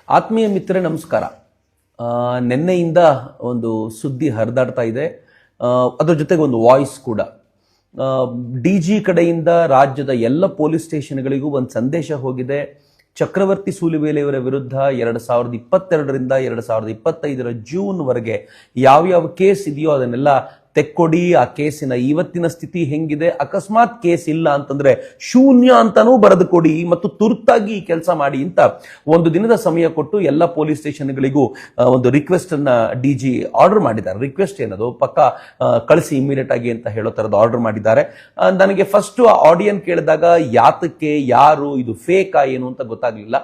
ಆತ್ಮೀಯ ಮಿತ್ರರೇ ನಮಸ್ಕಾರ. ನಿನ್ನೆಯಿಂದ ಒಂದು ಸುದ್ದಿ ಹರಿದಾಡ್ತಾ ಇದೆ. ಅದರ ಜೊತೆಗೆ ಒಂದು ವಾಯ್ಸ್ ಕೂಡ. ಡಿಜಿ ಕಡೆಯಿಂದ ರಾಜ್ಯದ ಎಲ್ಲ ಪೊಲೀಸ್ ಸ್ಟೇಷನ್ಗಳಿಗೂ ಒಂದು ಸಂದೇಶ ಹೋಗಿದೆ. ಚಕ್ರವರ್ತಿ ಸೂಲಿಬೇಲಿಯವರ ವಿರುದ್ಧ 2022ರಿಂದ 2025 ಜೂನ್ವರೆಗೆ ಯಾವ್ಯಾವ ಕೇಸ್ ಇದೆಯೋ ಅದನ್ನೆಲ್ಲ ತೆಕ್ಕೊಡಿ. ಆ ಕೇಸಿನ ಇವತ್ತಿನ ಸ್ಥಿತಿ ಹೆಂಗಿದೆ, ಅಕಸ್ಮಾತ್ ಕೇಸ್ ಇಲ್ಲ ಅಂತಂದ್ರೆ ಶೂನ್ಯ ಅಂತಾನೂ ಬರೆದು ಕೊಡಿ ಮತ್ತು ತುರ್ತಾಗಿ ಈ ಕೆಲಸ ಮಾಡಿ ಅಂತ ಒಂದು ದಿನದ ಸಮಯ ಕೊಟ್ಟು ಎಲ್ಲ ಪೊಲೀಸ್ ಸ್ಟೇಷನ್ಗಳಿಗೂ ಒಂದು ರಿಕ್ವೆಸ್ಟ್ ಅನ್ನ ಡಿಜಿ ಆರ್ಡರ್ ಮಾಡಿದ್ದಾರೆ. ರಿಕ್ವೆಸ್ಟ್ ಏನದು, ಪಕ್ಕ ಕಳಿಸಿ ಇಮಿಡಿಯೇಟ್ ಆಗಿ ಅಂತ ಹೇಳೋ ತರದ್ದು ಆರ್ಡರ್ ಮಾಡಿದ್ದಾರೆ. ನನಗೆ ಫಸ್ಟ್ ಆ ಆಡಿಯನ್ ಕೇಳಿದಾಗ ಯಾತಕ್ಕೆ, ಯಾರು, ಇದು ಫೇಕಾ ಏನು ಅಂತ ಗೊತ್ತಾಗ್ಲಿಲ್ಲ.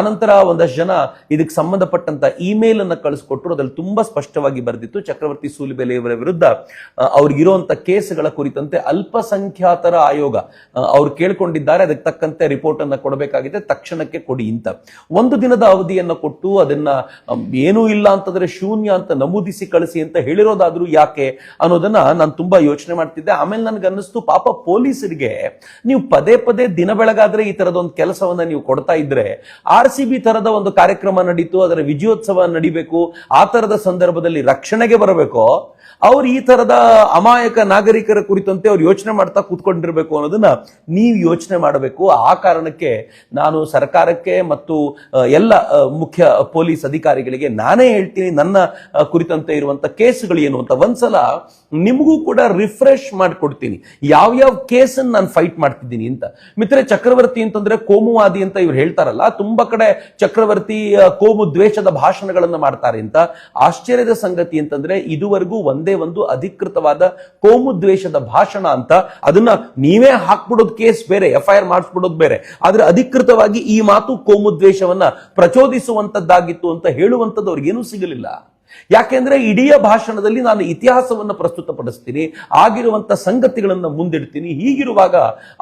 ಆನಂತರ ಒಂದಷ್ಟು ಜನ ಇದಕ್ಕೆ ಸಂಬಂಧಪಟ್ಟಂತ ಇಮೇಲ್ ಅನ್ನ ಕಳಿಸ್ಕೊಟ್ರು. ಅದ್ರಲ್ಲಿ ತುಂಬಾ ಸ್ಪಷ್ಟವಾಗಿ ಬರೆದಿತ್ತು, ಚಕ್ರವರ್ತಿ ಸೂಲಿಬೇಲಿಯವರ ವಿರುದ್ಧ ಅವ್ರಿಗಿರುವಂತ ಕೇಸ್ಗಳ ಕುರಿತಂತೆ ಅಲ್ಪಸಂಖ್ಯಾತರ ಆಯೋಗ ಅವ್ರು ಕೇಳ್ಕೊಂಡಿದ್ದಾರೆ, ಅದಕ್ಕೆ ತಕ್ಕಂತೆ ರಿಪೋರ್ಟ್ ಅನ್ನ ಕೊಡಬೇಕಾಗಿದೆ, ತಕ್ಷಣಕ್ಕೆ ಕೊಡಿ ಅಂತ ಒಂದು ದಿನದ ಅವಧಿಯನ್ನ ಕೊಟ್ಟು ಅದನ್ನ ಏನೂ ಇಲ್ಲ ಅಂತಂದ್ರೆ ಶೂನ್ಯ ಅಂತ ನಮೂದಿಸಿ ಕಳಿಸಿ ಅಂತ ಹೇಳಿರೋದಾದ್ರೂ ಯಾಕೆ ಅನ್ನೋದನ್ನ ನಾನು ತುಂಬಾ ಯೋಚನೆ ಮಾಡ್ತಿದ್ದೆ. ಆಮೇಲೆ ನನ್ಗೆ ಅನ್ನಿಸ್ತು, ಪಾಪ ಪೊಲೀಸರಿಗೆ ನೀವು ಪದೇ ಪದೇ ದಿನ ಬೆಳಗಾದ್ರೆ ಈ ತರದ ಒಂದು ಕೆಲಸವನ್ನ ನೀವು ಕೊಡ್ತಾ ಇದ್ರೆ, RCB ತರದ ಒಂದು ಕಾರ್ಯಕ್ರಮ ನಡೀತು, ಅದರ ವಿಜಯೋತ್ಸವ ನಡಿಬೇಕು, ಆ ತರದ ಸಂದರ್ಭದಲ್ಲಿ ರಕ್ಷಣೆಗೆ ಬರಬೇಕು, ಅವ್ರು ಈ ತರದ ಅಮಾಯಕ ನಾಗರಿಕರ ಕುರಿತಂತೆ ಅವ್ರು ಯೋಚನೆ ಮಾಡ್ತಾ ಕೂತ್ಕೊಂಡಿರ್ಬೇಕು ಅನ್ನೋದನ್ನ ನೀವು ಯೋಚನೆ ಮಾಡಬೇಕು. ಆ ಕಾರಣಕ್ಕೆ ನಾನು ಸರ್ಕಾರಕ್ಕೆ ಮತ್ತು ಎಲ್ಲ ಮುಖ್ಯ ಪೊಲೀಸ್ ಅಧಿಕಾರಿಗಳಿಗೆ ನಾನೇ ಹೇಳ್ತೀನಿ, ನನ್ನ ಕುರಿತಂತೆ ಇರುವಂತ ಕೇಸ್ಗಳು ಏನು ಅಂತ ಒಂದ್ಸಲ ನಿಮಗೂ ಕೂಡ ರಿಫ್ರೆಶ್ ಮಾಡ್ಕೊಡ್ತೀನಿ, ಯಾವ್ಯಾವ ಕೇಸನ್ನು ನಾನು ಫೈಟ್ ಮಾಡ್ತಿದ್ದೀನಿ ಅಂತ. ಮಿತ್ರ, ಚಕ್ರವರ್ತಿ ಅಂತಂದ್ರೆ ಕೋಮುವಾದಿ ಅಂತ ಇವ್ರು ಹೇಳ್ತಾರಲ್ಲ, ತುಂಬಾ ಕಡೆ ಚಕ್ರವರ್ತಿ ಕೋಮು ದ್ವೇಷದ ಭಾಷಣಗಳನ್ನ ಮಾಡ್ತಾರೆ ಅಂತ. ಆಶ್ಚರ್ಯದ ಸಂಗತಿ ಅಂತಂದ್ರೆ ಇದುವರೆಗೂ ಒಂದೇ ಒಂದು ಅಧಿಕೃತವಾದ ಕೋಮು ದ್ವೇಷದ ಭಾಷಣ ಅಂತ ಅದನ್ನ ನೀವೇ ಹಾಕ್ಬಿಡೋದು ಕೇಸ್ ಬೇರೆ, FIR ಮಾಡಿಸ್ಬಿಡೋದು ಬೇರೆ, ಆದ್ರೆ ಅಧಿಕೃತವಾಗಿ ಈ ಮಾತು ಕೋಮು ದ್ವೇಷವನ್ನ ಪ್ರಚೋದಿಸುವಂತದ್ದಾಗಿತ್ತು ಅಂತ ಹೇಳುವಂತದ್ದು ಅವ್ರಿಗೇನೂ ಸಿಗಲಿಲ್ಲ. ಯಾಕೆಂದ್ರೆ ಇಡೀ ಭಾಷಣದಲ್ಲಿ ನಾನು ಇತಿಹಾಸವನ್ನ ಪ್ರಸ್ತುತಪಡಿಸ್ತೀನಿ, ಆಗಿರುವಂತ ಸಂಗತಿಗಳನ್ನ ಮುಂದಿಡ್ತೀನಿ. ಹೀಗಿರುವಾಗ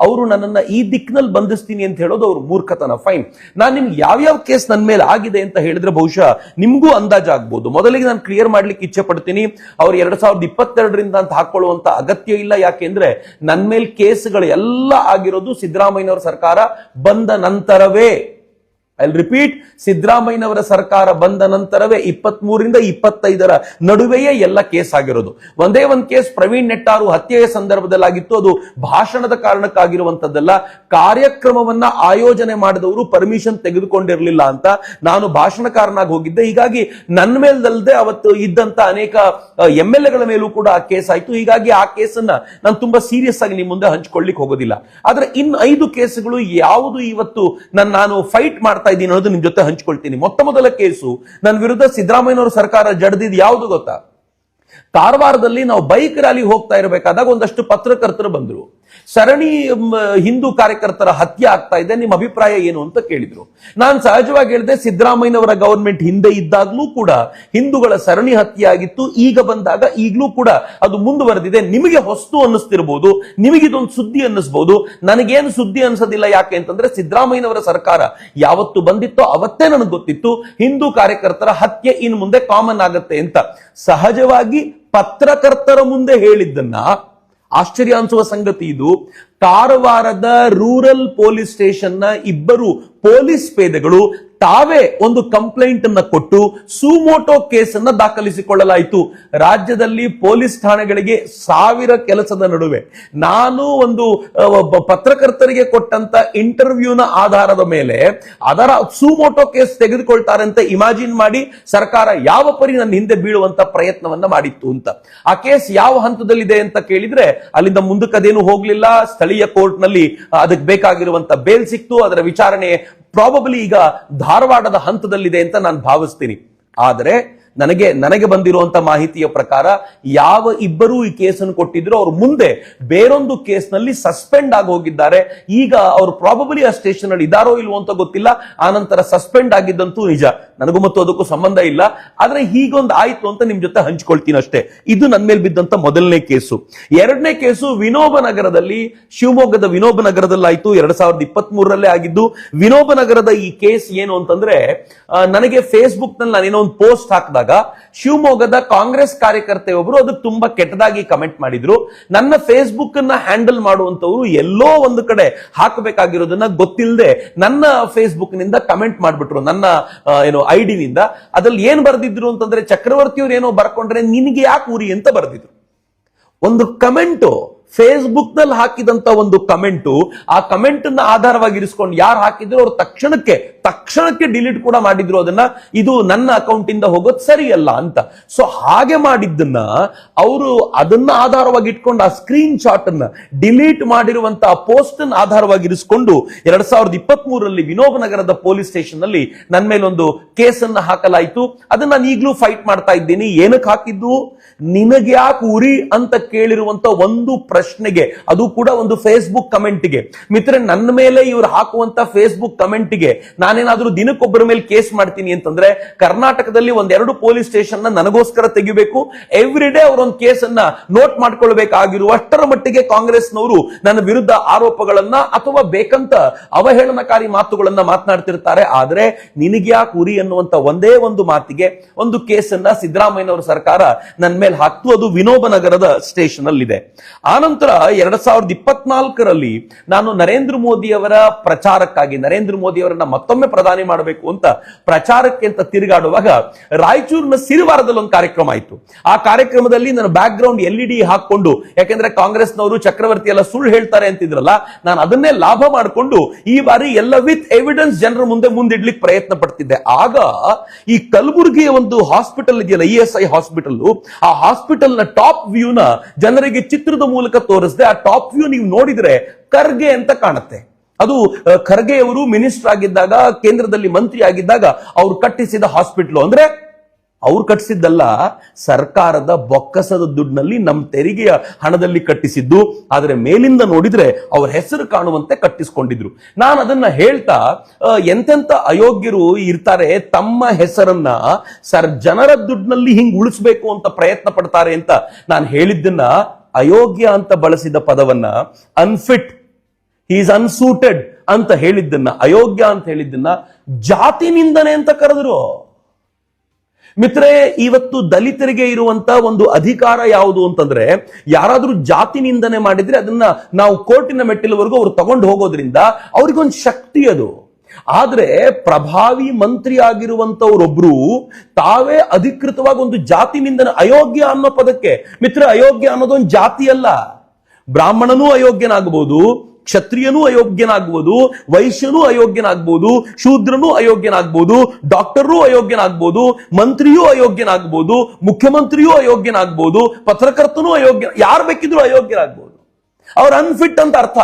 ಅವರು ನನ್ನನ್ನ ಈ ದಿಕ್ಕಿನಲ್ಲಿ ಬಂಧಿಸ್ತೀನಿ ಅಂತ ಹೇಳೋದು ಅವ್ರ ಮೂರ್ಖತನ. ಫೈನ್, ನಾನು ನಿಮ್ಗೆ ಯಾವ್ಯಾವ ಕೇಸ್ ನನ್ನ ಮೇಲೆ ಆಗಿದೆ ಅಂತ ಹೇಳಿದ್ರೆ ಬಹುಶಃ ನಿಮ್ಗೂ ಅಂದಾಜಾಗ್ಬೋದು. ಮೊದಲಿಗೆ ನಾನು ಕ್ಲಿಯರ್ ಮಾಡ್ಲಿಕ್ಕೆ ಇಚ್ಛೆ ಪಡ್ತೀನಿ, ಅವ್ರು 2022ರಿಂದ ಅಂತ ಹಾಕೊಳ್ಳುವಂತ ಅಗತ್ಯ ಇಲ್ಲ. ಯಾಕೆಂದ್ರೆ ನನ್ನ ಮೇಲೆ ಕೇಸ್ಗಳು ಎಲ್ಲ ಆಗಿರೋದು ಸಿದ್ದರಾಮಯ್ಯನವರ ಸರ್ಕಾರ ಬಂದ ನಂತರವೇ. ಐ ರಿಪೀಟ್, ಸಿದ್ದರಾಮಯ್ಯನವರ ಸರ್ಕಾರ ಬಂದ ನಂತರವೇ 23ರಿಂದ 25 ನಡುವೆಯೇ ಎಲ್ಲ ಕೇಸ್ ಆಗಿರೋದು. ಒಂದೇ ಒಂದು ಕೇಸ್ ಪ್ರವೀಣ್ ನೆಟ್ಟಾರು ಹತ್ಯೆಯ ಸಂದರ್ಭದಲ್ಲಾಗಿತ್ತು, ಅದು ಭಾಷಣದ ಕಾರಣಕ್ಕಾಗಿರುವಂತದ್ದಲ್ಲ, ಕಾರ್ಯಕ್ರಮವನ್ನ ಆಯೋಜನೆ ಮಾಡಿದವರು ಪರ್ಮಿಷನ್ ತೆಗೆದುಕೊಂಡಿರಲಿಲ್ಲ ಅಂತ ನಾನು ಭಾಷಣಕಾರನಾಗಿ ಹೋಗಿದ್ದೆ. ಹೀಗಾಗಿ ನನ್ನ ಮೇಲ್ದಲ್ಲದೆ ಅವತ್ತು ಇದ್ದಂತ ಅನೇಕ MLAಗಳ ಮೇಲೂ ಕೂಡ ಆ ಕೇಸ್ ಆಯ್ತು. ಹೀಗಾಗಿ ಆ ಕೇಸನ್ನ ನಾನು ತುಂಬಾ ಸೀರಿಯಸ್ ಆಗಿ ನಿಮ್ಮ ಮುಂದೆ ಹಂಚ್ಕೊಳ್ಳಿಕ್ ಹೋಗೋದಿಲ್ಲ. ಆದ್ರೆ ಇನ್ನು 5 ಕೇಸುಗಳು ಯಾವುದು ಇವತ್ತು ನಾನು ಫೈಟ್ ಮಾಡ್ತಾ ಇದ್ದೀನಿ ಅನ್ನೋದು ನಿಮ್ ಜೊತೆ ಹಂಚ್ಕೊಳ್ತೀನಿ. ಮೊದಲ ಕೇಸು ನನ್ನ ವಿರುದ್ಧ ಸಿದ್ದರಾಮಯ್ಯನವರ ಸರ್ಕಾರ ಜಡ್ದಿದ್ ಯಾವುದು ಗೊತ್ತಾ? ಕಾರವಾರದಲ್ಲಿ ನಾವು ಬೈಕ್ ರ್ಯಾಲಿ ಹೋಗ್ತಾ ಇರಬೇಕಾದಾಗ ಒಂದಷ್ಟು ಪತ್ರಕರ್ತರು ಬಂದ್ರು. ಸರಣಿ ಹಿಂದೂ ಕಾರ್ಯಕರ್ತರ ಹತ್ಯೆ ಆಗ್ತಾ ಇದೆ, ನಿಮ್ಮ ಅಭಿಪ್ರಾಯ ಏನು ಅಂತ ಕೇಳಿದ್ರು. ನಾನು ಸಹಜವಾಗಿ ಹೇಳಿದೆ, ಸಿದ್ದರಾಮಯ್ಯನವರ ಗವರ್ಮೆಂಟ್ ಹಿಂದೆ ಇದ್ದಾಗ್ಲೂ ಕೂಡ ಹಿಂದೂಗಳ ಸರಣಿ ಹತ್ಯೆ ಆಗಿತ್ತು, ಈಗ ಬಂದಾಗ ಈಗಲೂ ಕೂಡ ಅದು ಮುಂದುವರೆದಿದೆ. ನಿಮಗೆ ಹೊಸ್ತು ಅನ್ನಿಸ್ತಿರ್ಬೋದು, ನಿಮಗಿದೊಂದು ಸುದ್ದಿ ಅನ್ನಿಸ್ಬಹುದು, ನನಗೇನು ಸುದ್ದಿ ಅನ್ಸೋದಿಲ್ಲ. ಯಾಕೆ ಅಂತಂದ್ರೆ ಸಿದ್ದರಾಮಯ್ಯನವರ ಸರ್ಕಾರ ಯಾವತ್ತು ಬಂದಿತ್ತೋ ಅವತ್ತೇ ನನಗೆ ಗೊತ್ತಿತ್ತು ಹಿಂದೂ ಕಾರ್ಯಕರ್ತರ ಹತ್ಯೆ ಇನ್ನು ಮುಂದೆ ಕಾಮನ್ ಆಗತ್ತೆ ಅಂತ. ಸಹಜವಾಗಿ ಪತ್ರಕರ್ತರ ಮುಂದೆ ಹೇಳಿದ್ದನ್ನ, ಆಶ್ಚರ್ಯ ಅನ್ಸುವ ಸಂಗತಿ ಇದು, ಕಾರವಾರದ ರೂರಲ್ ಪೊಲೀಸ್ ಸ್ಟೇಷನ್ ನ 2 ಪೊಲೀಸ್ ಪೇದೆಗಳು ತಾವೇ ಒಂದು ಕಂಪ್ಲೇಂಟ್ ಅನ್ನ ಕೊಟ್ಟು ಸುಮೋಟೋ ಕೇಸ್ ಅನ್ನ ದಾಖಲಿಸಿಕೊಳ್ಳಲಾಯಿತು. ರಾಜ್ಯದಲ್ಲಿ ಪೊಲೀಸ್ ಠಾಣೆಗಳಿಗೆ 1000 ಕೆಲಸದ ನಡುವೆ ನಾನು ಒಂದು ಪತ್ರಕರ್ತರಿಗೆ ಕೊಟ್ಟಂತ ಇಂಟರ್ವ್ಯೂನ ಆಧಾರದ ಮೇಲೆ ಅದರ ಸುಮೋಟೋ ಕೇಸ್ ತೆಗೆದುಕೊಳ್ತಾರೆ ಅಂತ ಇಮ್ಯಾಜಿನ್ ಮಾಡಿ ಸರ್ಕಾರ ಯಾವ ಪರಿ ನನ್ನ ಹಿಂದೆ ಬೀಳುವಂತ ಪ್ರಯತ್ನವನ್ನ ಮಾಡಿತ್ತು ಅಂತ. ಆ ಕೇಸ್ ಯಾವ ಹಂತದಲ್ಲಿದೆ ಅಂತ ಕೇಳಿದ್ರೆ ಅಲ್ಲಿಂದ ಮುಂದಕ್ಕೆ ಅದೇನು ಹೋಗ್ಲಿಲ್ಲ. ಸ್ಥಳೀಯ ಕೋರ್ಟ್ ನಲ್ಲಿ ಅದಕ್ಕೆ ಬೇಕಾಗಿರುವಂತ ಬೇಲ್ ಸಿಕ್ತು. ಅದರ ವಿಚಾರಣೆ ಪ್ರಾಬಬ್ಲಿ ಈಗ ಧಾರವಾಡದ ಹಂತದಲ್ಲಿದೆ ಅಂತ ನಾನು ಭಾವಿಸ್ತೀನಿ. ಆದರೆ ನನಗೆ ಬಂದಿರುವಂತ ಮಾಹಿತಿಯ ಪ್ರಕಾರ ಯಾವ 2 ಈ ಕೇಸನ್ನು ಕೊಟ್ಟಿದ್ರು ಅವರು ಮುಂದೆ ಬೇರೊಂದು ಕೇಸ್ನಲ್ಲಿ ಸಸ್ಪೆಂಡ್ ಆಗಿ ಹೋಗಿದ್ದಾರೆ. ಈಗ ಅವರು ಪ್ರಾಬಬ್ಲಿ ಆ ಸ್ಟೇಷನ್ ಅಲ್ಲಿ ಇದಾರೋ ಇಲ್ವೋ ಅಂತ ಗೊತ್ತಿಲ್ಲ. ಆನಂತರ ಸಸ್ಪೆಂಡ್ ಆಗಿದ್ದಂತೂ ನಿಜ, ನನಗೂ ಮತ್ತು ಅದಕ್ಕೂ ಸಂಬಂಧ ಇಲ್ಲ. ಆದ್ರೆ ಹೀಗೊಂದು ಆಯ್ತು ಅಂತ ನಿಮ್ ಜೊತೆ ಹಂಚ್ಕೊಳ್ತೀನಿ ಅಷ್ಟೇ. ಇದು ನನ್ನ ಮೇಲೆ ಬಿದ್ದಂತ ಮೊದಲನೇ ಕೇಸು. ಎರಡನೇ ಕೇಸು ವಿನೋಬನಗರದಲ್ಲಿ, ಶಿವಮೊಗ್ಗದ ವಿನೋಬನಗರದಲ್ಲಿ ಆಯ್ತು, 2023ರಲ್ಲೇ ಆಗಿದ್ದು. ವಿನೋಬನಗರದ ಈ ಕೇಸ್ ಏನು ಅಂತಂದ್ರೆ, ನನಗೆ ಫೇಸ್ಬುಕ್ ನಲ್ಲಿ ನಾನೇನೋ ಒಂದು ಪೋಸ್ಟ್ ಹಾಕಿದಾಗ ಮಾಡಿದಾಗ ಶಿವಮೊಗ್ಗದ ಕಾಂಗ್ರೆಸ್ ಕಾರ್ಯಕರ್ತೆಯೊಬ್ಬರು ಅದಕ್ಕೆ ತುಂಬಾ ಕೆಟ್ಟದಾಗಿ ಕಮೆಂಟ್ ಮಾಡಿದ್ರು. ನನ್ನ ಫೇಸ್ಬುಕ್ ಅನ್ನ ಹ್ಯಾಂಡಲ್ ಮಾಡುವಂತವ್ರು ಎಲ್ಲೋ ಒಂದು ಕಡೆ ಹಾಕಬೇಕಾಗಿರೋದನ್ನ ಗೊತ್ತಿಲ್ಲದೆ ನನ್ನ ಫೇಸ್ಬುಕ್ ನಿಂದ ಕಮೆಂಟ್ ಮಾಡ್ಬಿಟ್ರು, ನನ್ನ ಐಡಿ ನಿಂದ. ಅದ್ರಲ್ಲಿ ಏನ್ ಬರ್ದಿದ್ರು ಅಂತಂದ್ರೆ, ಚಕ್ರವರ್ತಿಯವ್ರು ಏನೋ ಬರ್ಕೊಂಡ್ರೆ ನಿನಗೆ ಯಾಕೆ ಉರಿ ಅಂತ ಬರ್ದಿದ್ರು. ಒಂದು ಕಮೆಂಟು, ಫೇಸ್ಬುಕ್ ನಲ್ಲಿ ಹಾಕಿದಂತ ಒಂದು ಕಮೆಂಟು, ಆ ಕಮೆಂಟ್ ಅನ್ನ ಆಧಾರವಾಗಿರಿಸಿಕೊಂಡು ಯಾರು ಹಾಕಿದ್ರು ಅವ್ರು ತಕ್ಷಣಕ್ಕೆ ಡಿಲೀಟ್ ಕೂಡ ಮಾಡಿದ್ರು ಅದನ್ನ. ಇದು ನನ್ನ ಅಕೌಂಟ್ ಇಂದ ಹೋಗೋದು ಸರಿಯಲ್ಲ ಅಂತ. ಸೊ ಹಾಗೆ ಮಾಡಿದ್ದನ್ನ ಅವರು ಅದನ್ನ ಆಧಾರವಾಗಿ ಇಟ್ಕೊಂಡು ಆ ಸ್ಕ್ರೀನ್ ಶಾಟ್ ಅನ್ನ ಡಿಲೀಟ್ ಮಾಡಿರುವಂತಹ ಪೋಸ್ಟ್ ಅನ್ನು ಆಧಾರವಾಗಿರಿಸಿಕೊಂಡು 2023ರಲ್ಲಿ ವಿನೋಬ ನಗರದ ಪೊಲೀಸ್ ಸ್ಟೇಷನ್ ನಲ್ಲಿ ನನ್ನ ಮೇಲೊಂದು ಕೇಸ್ ಅನ್ನ ಹಾಕಲಾಯಿತು. ಅದನ್ನ ನಾನು ಈಗಲೂ ಫೈಟ್ ಮಾಡ್ತಾ ಇದ್ದೀನಿ. ಏನಕ್ಕೆ ಹಾಕಿದ್ದು? ನಿನಗೆ ಯಾಕೆ ಉರಿ ಅಂತ ಕೇಳಿರುವಂತ ಒಂದು ಪ್ರಶ್ನೆಗೆ, ಅದು ಕೂಡ ಒಂದು ಫೇಸ್ಬುಕ್ ಕಮೆಂಟ್ಗೆ. ಮಿತ್ರ, ನನ್ನ ಮೇಲೆ ಇವರು ಹಾಕುವಂತ ಫೇಸ್ಬುಕ್ ಕಮೆಂಟ್ಗೆ ನಾನೇನಾದ್ರೂ ದಿನಕ್ಕೊಬ್ಬರ ಮೇಲೆ ಕೇಸ್ ಮಾಡ್ತೀನಿ ಅಂತಂದ್ರೆ ಕರ್ನಾಟಕದಲ್ಲಿ ಒಂದೆರಡು ಪೊಲೀಸ್ ಸ್ಟೇಷನ್ ನನಗೋಸ್ಕರ ತೆಗಿಬೇಕು. ಎವ್ರಿ ಡೇ ಅವರೊಂದು ಕೇಸ್ ಅನ್ನ ನೋಟ್ ಮಾಡ್ಕೊಳ್ಬೇಕಾಗಿರುವಷ್ಟರ ಮಟ್ಟಿಗೆ ಕಾಂಗ್ರೆಸ್ನವರು ನನ್ನ ವಿರುದ್ಧ ಆರೋಪಗಳನ್ನ ಅಥವಾ ಬೇಕಂತ ಅವಹೇಳನಕಾರಿ ಮಾತುಗಳನ್ನ ಮಾತನಾಡ್ತಿರ್ತಾರೆ. ಆದ್ರೆ ನಿನಗೆ ಯಾಕೆ ಉರಿ ಅನ್ನುವಂತ ಒಂದೇ ಒಂದು ಮಾತಿಗೆ ಒಂದು ಕೇಸನ್ನ ಸಿದ್ದರಾಮಯ್ಯನವರ ಸರ್ಕಾರ ನನ್ನ ಮೇಲೆ ಹಾಕ್ತು. ಅದು ವಿನೋಬ ನಗರದ ಸ್ಟೇಷನ್ ಅಲ್ಲಿ ಇದೆ. ಆನಂತರ 2024ರಲ್ಲಿ ನಾನು ನರೇಂದ್ರ ಮೋದಿ ಅವರ ಪ್ರಚಾರಕ್ಕಾಗಿ, ನರೇಂದ್ರ ಮೋದಿ ಅವರನ್ನ ಮತ್ತೊಮ್ಮೆ ಪ್ರಧಾನಿ ಮಾಡಬೇಕು ಅಂತ ಪ್ರಚಾರಕ್ಕೆ ಅಂತ ತಿರುಗಾಡುವಾಗ ರಾಯಚೂರಿನ ಸಿರಿವಾರದಲ್ಲಿ ಒಂದು ಕಾರ್ಯಕ್ರಮ ಆಯಿತು. ಆ ಕಾರ್ಯಕ್ರಮದಲ್ಲಿ ನನ್ನ ಬ್ಯಾಕ್ ಗ್ರೌಂಡ್ LED ಹಾಕೊಂಡು, ಯಾಕೆಂದ್ರೆ ಕಾಂಗ್ರೆಸ್ನವರು ಚಕ್ರವರ್ತಿ ಎಲ್ಲ ಸುಳ್ಳು ಹೇಳ್ತಾರೆ ಅಂತಿದ್ರಲ್ಲ, ನಾನು ಅದನ್ನೇ ಲಾಭ ಮಾಡಿಕೊಂಡು ಈ ಬಾರಿ ಎಲ್ಲ ವಿತ್ ಎವಿಡೆನ್ಸ್ ಜನರ ಮುಂದಿಡ್ಲಿಕ್ಕೆ ಪ್ರಯತ್ನ ಪಡ್ತಿದ್ದೆ. ಆಗ ಈ ಕಲಬುರಗಿಯ ಒಂದು ಹಾಸ್ಪಿಟಲ್ ಇದೆಯಲ್ಲ, ESI ಹಾಸ್ಪಿಟಲ್, ಆ ಹಾಸ್ಪಿಟಲ್ ನ ಟಾಪ್ ವ್ಯೂ ನ ಜನರಿಗೆ ಚಿತ್ರದ ಮೂಲಕ ತೋರಿಸಿದೆ. ಆ ಟಾಪ್ ವ್ಯೂ ನೀವು ನೋಡಿದ್ರೆ ಖರ್ಗೆ ಅಂತ ಕಾಣುತ್ತೆ. ಅದು ಖರ್ಗೆ ಅವರು ಮಿನಿಸ್ಟರ್ ಆಗಿದ್ದಾಗ, ಕೇಂದ್ರದಲ್ಲಿ ಮಂತ್ರಿ ಆಗಿದ್ದಾಗ ಅವ್ರು ಕಟ್ಟಿಸಿದ ಹಾಸ್ಪಿಟಲ್. ಅಂದ್ರೆ ಅವ್ರು ಕಟ್ಟಿಸಿದ್ದಲ್ಲ, ಸರ್ಕಾರದ ಬೊಕ್ಕಸದ ದುಡ್ಡಿನಲ್ಲಿ ನಮ್ಮ ತೆರಿಗೆಯ ಹಣದಲ್ಲಿ ಕಟ್ಟಿಸಿದ್ದು. ಆದ್ರೆ ಮೇಲಿಂದ ನೋಡಿದ್ರೆ ಅವ್ರ ಹೆಸರು ಕಾಣುವಂತೆ ಕಟ್ಟಿಸ್ಕೊಂಡಿದ್ರು. ನಾನು ಅದನ್ನ ಹೇಳ್ತಾ, ಎಂತೆಂತ ಅಯೋಗ್ಯರು ಇರ್ತಾರೆ, ತಮ್ಮ ಹೆಸರನ್ನ ಜನರ ದುಡ್ಡಿನಲ್ಲಿ ಹಿಂಗ್ ಉಳಿಸ್ಬೇಕು ಅಂತ ಪ್ರಯತ್ನ ಪಡ್ತಾರೆ ಅಂತ ನಾನು ಹೇಳಿದ್ದನ್ನ, ಅಯೋಗ್ಯ ಅಂತ ಬಳಸಿದ ಪದವನ್ನ ಅನ್ಫಿಟ್, ಈಸ್ ಅನ್ಸೂಟೆಡ್ ಅಂತ ಹೇಳಿದ್ದನ್ನ, ಅಯೋಗ್ಯ ಅಂತ ಹೇಳಿದ್ದನ್ನ ಜಾತಿ ನಿಂದನೆ ಅಂತ ಕರೆದ್ರು. ಮಿತ್ರೇ, ಇವತ್ತು ದಲಿತರಿಗೆ ಇರುವಂತ ಒಂದು ಅಧಿಕಾರ ಯಾವುದು ಅಂತಂದ್ರೆ, ಯಾರಾದ್ರೂ ಜಾತಿ ನಿಂದನೆ ಮಾಡಿದ್ರೆ ಅದನ್ನ ನಾವು ಕೋರ್ಟಿನ ಮೆಟ್ಟಿಲವರೆಗೂ ಅವ್ರು ತಗೊಂಡು ಹೋಗೋದ್ರಿಂದ ಅವ್ರಿಗೊಂದು ಶಕ್ತಿ ಅದು. ಆದ್ರೆ ಪ್ರಭಾವಿ ಮಂತ್ರಿ ಆಗಿರುವಂತವ್ರೊಬ್ರು ತಾವೇ ಅಧಿಕೃತವಾಗಿ ಒಂದು ಜಾತಿ ನಿಂದನೆ, ಅಯೋಗ್ಯ ಅನ್ನೋ ಪದಕ್ಕೆ, ಮಿತ್ರ, ಅಯೋಗ್ಯ ಅನ್ನೋದೊಂದು ಜಾತಿ ಅಲ್ಲ. ಬ್ರಾಹ್ಮಣನೂ ಅಯೋಗ್ಯನಾಗಬಹುದು, ಕ್ಷತ್ರಿಯನೂ ಅಯೋಗ್ಯನಾಗ್ಬೋದು, ವೈಶ್ಯನೂ ಅಯೋಗ್ಯನಾಗ್ಬೋದು, ಶೂದ್ರನೂ ಅಯೋಗ್ಯನಾಗ್ಬೋದು, ಡಾಕ್ಟರೂ ಅಯೋಗ್ಯನಾಗ್ಬೋದು, ಮಂತ್ರಿಯೂ ಅಯೋಗ್ಯನಾಗ್ಬೋದು, ಮುಖ್ಯಮಂತ್ರಿಯೂ ಅಯೋಗ್ಯನಾಗ್ಬೋದು, ಪತ್ರಕರ್ತನೂ ಅಯೋಗ್ಯ, ಯಾರು ಬೇಕಿದ್ರು ಅಯೋಗ್ಯನಾಗ್ಬೋದು. ಅವ್ರ ಅನ್ಫಿಟ್ ಅಂತ ಅರ್ಥ.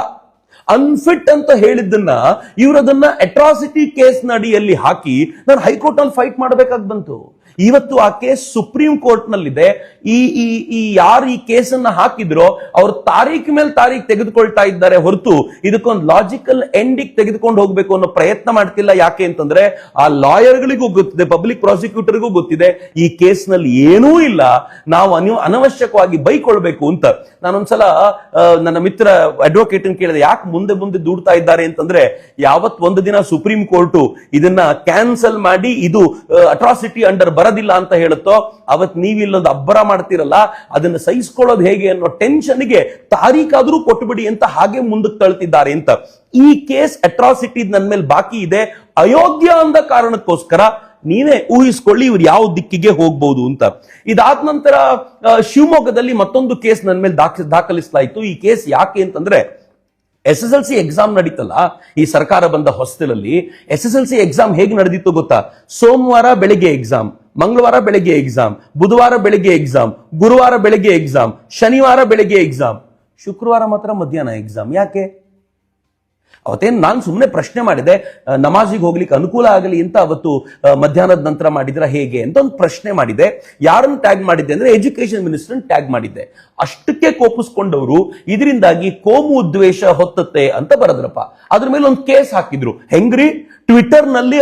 ಅನ್ಫಿಟ್ ಅಂತ ಹೇಳಿದ್ದನ್ನ ಇವರದನ್ನ ಅಟ್ರಾಸಿಟಿ ಕೇಸ್ ಅಡಿಯಲ್ಲಿ ಹಾಕಿ ನಾನು ಹೈಕೋರ್ಟ್ ಅಲ್ಲಿ ಫೈಟ್ ಮಾಡಬೇಕಾಗಿ ಬಂತು. ಇವತ್ತು ಆ ಕೇಸ್ ಸುಪ್ರೀಂ ಕೋರ್ಟ್ ನಲ್ಲಿದೆ. ಈ ಯಾರು ಈ ಕೇಸನ್ನ ಹಾಕಿದ್ರೋ ಅವ್ರ ತಾರೀಖ್ ಮೇಲೆ ತಾರೀಖ್ ತೆಗೆದುಕೊಳ್ತಾ ಇದ್ದಾರೆ ಹೊರತು ಇದಕ್ಕೊಂದು ಲಾಜಿಕಲ್ ಎಂಡಿಗೆ ತೆಗೆದುಕೊಂಡು ಹೋಗ್ಬೇಕು ಅನ್ನೋ ಪ್ರಯತ್ನ ಮಾಡ್ತಿಲ್ಲ. ಯಾಕೆ ಅಂತಂದ್ರೆ ಆ ಲಾಯರ್ಗಳಿಗೂ ಗೊತ್ತಿದೆ, ಪಬ್ಲಿಕ್ ಪ್ರಾಸಿಕ್ಯೂಟರ್ಗೂ ಗೊತ್ತಿದೆ, ಈ ಕೇಸ್ ನಲ್ಲಿ ಏನೂ ಇಲ್ಲ, ನಾವು ಅನವಶ್ಯಕವಾಗಿ ಬೈಕೊಳ್ಬೇಕು ಅಂತ. ನಾನೊಂದ್ಸಲ ನನ್ನ ಮಿತ್ರ ಅಡ್ವೊಕೇಟ್ ಕೇಳಿದೆ, ಯಾಕೆ ಮುಂದೆ ದೂಡ್ತಾ ಇದ್ದಾರೆ ಅಂತಂದ್ರೆ, ಯಾವತ್ ಒಂದು ದಿನ ಸುಪ್ರೀಂ ಕೋರ್ಟ್ ಇದನ್ನ ಕ್ಯಾನ್ಸಲ್ ಮಾಡಿ ಇದು ಅಟ್ರಾಸಿಟಿ ಅಂಡರ್ ಬರದಿಲ್ಲ ಅಂತ ಹೇಳುತ್ತೋ, ಅವತ್ ನೀವು ಇಲ್ಲೊಂದು ಅಬ್ಬರ ಮಾಡ್ತಿರಲ್ಲ, ಅದನ್ನ ಸಹಿಸ್ಕೊಳ್ಳೋದು ಹೇಗೆ ಅನ್ನೋ ಟೆನ್ಷನ್ಗೆ ತಾರೀಖಾದ್ರೂ ಕೊಟ್ಟುಬಿಡಿ ಅಂತ ಹಾಗೆ ಮುಂದಕ್ಕೆ ತಳ್ತಿದ್ದಾರೆ ಅಂತ. ಈ ಕೇಸ್ ಅಟ್ರಾಸಿಟಿ ನನ್ನ ಮೇಲೆ ಬಾಕಿ ಇದೆ, ಅಯೋಗ್ಯ ಅಂದ ಕಾರಣಕ್ಕೋಸ್ಕರ ನೀವೇ ಊಹಿಸ್ಕೊಳ್ಳಿ ಇವ್ರು ಯಾವ ದಿಕ್ಕಿಗೆ ಹೋಗ್ಬಹುದು ಅಂತ. ಇದಾದ ನಂತರ ಶಿವಮೊಗ್ಗದಲ್ಲಿ ಮತ್ತೊಂದು ಕೇಸ್ ನನ್ನ ಮೇಲೆ ದಾಖಲಿಸಲಾಯಿತು. ಈ ಕೇಸ್ ಯಾಕೆ ಅಂತಂದ್ರೆ, SSLC ಎಕ್ಸಾಮ್ ನಡೀತಲ್ಲ ಈ ಸರ್ಕಾರ ಬಂದ ಹೊಸದಲ್ಲಿ, SSLC ಎಕ್ಸಾಮ್ ಹೇಗೆ ನಡೆದಿತ್ತು ಗೊತ್ತಾ? ಸೋಮವಾರ ಬೆಳಿಗ್ಗೆ ಎಕ್ಸಾಮ್, ಮಂಗಳವಾರ ಬೆಳಿಗ್ಗೆ ಎಕ್ಸಾಮ್, ಬುಧವಾರ ಬೆಳಿಗ್ಗೆ ಎಕ್ಸಾಮ್, ಗುರುವಾರ ಬೆಳಿಗ್ಗೆ ಎಕ್ಸಾಮ್, ಶನಿವಾರ ಬೆಳಿಗ್ಗೆ ಎಕ್ಸಾಮ್, ಶುಕ್ರವಾರ ಮಾತ್ರ ಮಧ್ಯಾಹ್ನ ಎಕ್ಸಾಮ್. ಯಾಕೆ? ಅವತ್ತೇನು ನಾನು ಸುಮ್ಮನೆ ಪ್ರಶ್ನೆ ಮಾಡಿದೆ, ನಮಾಜಿಗೆ ಹೋಗ್ಲಿಕ್ಕೆ ಅನುಕೂಲ ಆಗಲಿ ಅಂತ ಅವತ್ತು ಮಧ್ಯಾಹ್ನದ ನಂತರ ಮಾಡಿದ್ರ ಹೇಗೆ ಅಂತ ಒಂದು ಪ್ರಶ್ನೆ ಮಾಡಿದೆ. ಯಾರನ್ನು ಟ್ಯಾಗ್ ಮಾಡಿದ್ದೆ ಅಂದ್ರೆ ಎಜುಕೇಶನ್ ಮಿನಿಸ್ಟರ್ ಟ್ಯಾಗ್ ಮಾಡಿದ್ದೆ. ಅಷ್ಟಕ್ಕೆ ಕೋಪಿಸ್ಕೊಂಡವರು ಇದರಿಂದಾಗಿ ಕೋಮು ಉದ್ವೇಷ ಹೊತ್ತತ್ತೆ ಅಂತ ಬರದ್ರಪ್ಪ. ಅದ್ರ ಮೇಲೆ ಒಂದು ಕೇಸ್ ಹಾಕಿದ್ರು. ಹೆಂಗ್ರಿ? ಟ್ವಿಟರ್ ನಲ್ಲಿ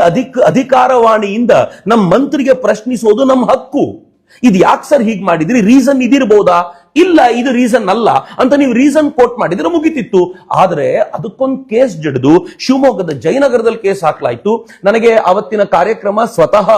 ಅಧಿಕಾರವಾಣಿಯಿಂದ ನಮ್ಮ ಮಂತ್ರಿಗೆ ಪ್ರಶ್ನಿಸೋದು ನಮ್ಮ ಹಕ್ಕು. ಇದು ಯಾಕೆ ಸರ್ ಹೀಗೆ ಮಾಡಿದ್ರಿ? ರೀಸನ್ ಇದಿರಬಹುದಾ? ಇಲ್ಲ ಇದು ರೀಸನ್ ಅಲ್ಲ ಅಂತ ನೀವು ರೀಸನ್ ಕೋಟ್ ಮಾಡಿದ್ರೆ ಮುಗಿತಿತ್ತು. ಆದ್ರೆ ಅದಕ್ಕೊಂದು ಕೇಸ್ ಜಡಿದು ಶಿವಮೊಗ್ಗದ ಜಯನಗರದಲ್ಲಿ ಕೇಸ್ ಹಾಕ್ಲಾಯ್ತು. ನನಗೆ ಅವತ್ತಿನ ಕಾರ್ಯಕ್ರಮ ಸ್ವತಃ